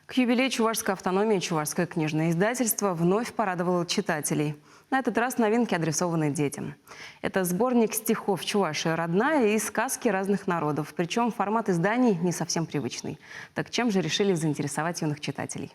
К юбилею чувашской автономии чувашское книжное издательство вновь порадовало читателей. На этот раз новинки адресованы детям. Это сборник стихов «Чувашия родная» и сказки разных народов. Причем формат изданий не совсем привычный. Так чем же решили заинтересовать юных читателей?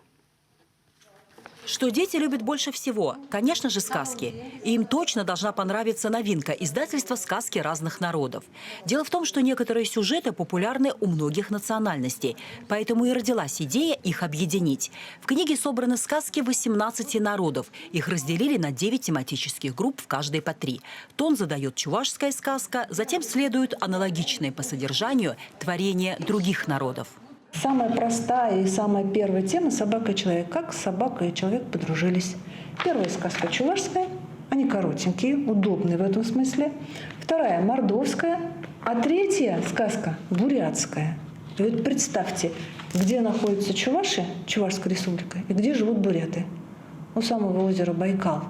Что дети любят больше всего? Конечно же, сказки. И им точно должна понравиться новинка издательства «Сказки разных народов». Дело в том, что некоторые сюжеты популярны у многих национальностей. Поэтому и родилась идея их объединить. В книге собраны сказки 18 народов. Их разделили на 9 тематических групп, в каждой по 3. Тон задает чувашская сказка, затем следуют аналогичные по содержанию творения других народов. Самая простая и самая первая тема – собака и человек. Как собака и человек подружились. Первая сказка чувашская, они коротенькие, удобные в этом смысле. Вторая – мордовская, а третья сказка – бурятская. И вот представьте, где находится Чувашия, Чувашская республика, и где живут буряты. У самого озера Байкал.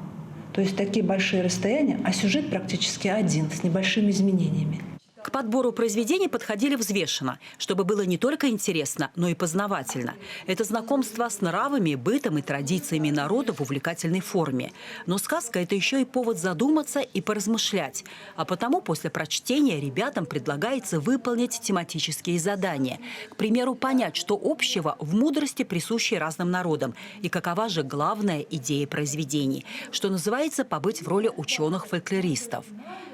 То есть такие большие расстояния, а сюжет практически один, с небольшими изменениями. К подбору произведений подходили взвешенно, чтобы было не только интересно, но и познавательно. Это знакомство с нравами, бытом и традициями народа в увлекательной форме. Но сказка – это еще и повод задуматься и поразмышлять. А потому после прочтения ребятам предлагается выполнить тематические задания. К примеру, понять, что общего в мудрости, присущей разным народам, и какова же главная идея произведений, что называется побыть в роли ученых-фольклористов.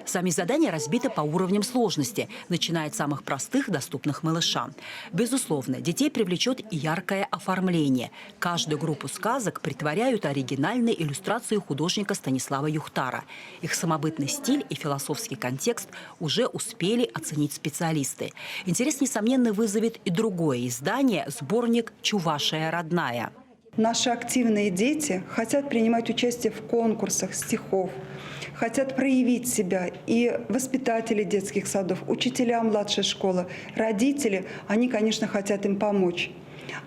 Сами задания разбиты по уровням сложности, начиная от самых простых, доступных малышам. Безусловно, детей привлечет и яркое оформление. Каждую группу сказок притворяют оригинальные иллюстрации художника Станислава Юхтара. Их самобытный стиль и философский контекст уже успели оценить специалисты. Интерес, несомненно, вызовет и другое издание – сборник «Чувашия родная». Наши активные дети хотят принимать участие в конкурсах стихов, хотят проявить себя. И воспитатели детских садов, учителя младшей школы, родители, они, конечно, хотят им помочь.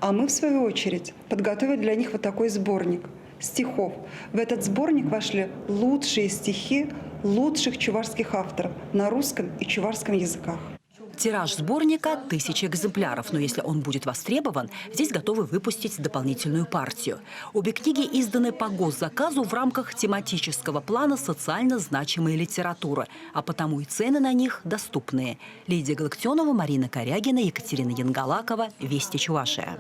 А мы, в свою очередь, подготовили для них вот такой сборник стихов. В этот сборник вошли лучшие стихи лучших чувашских авторов на русском и чувашском языках. Тираж сборника – 1000 экземпляров, но если он будет востребован, здесь готовы выпустить дополнительную партию. Обе книги изданы по госзаказу в рамках тематического плана социально значимой литературы, а потому и цены на них доступные. Лидия Галактионова, Марина Корягина, Екатерина Янгалакова. Вести Чувашия.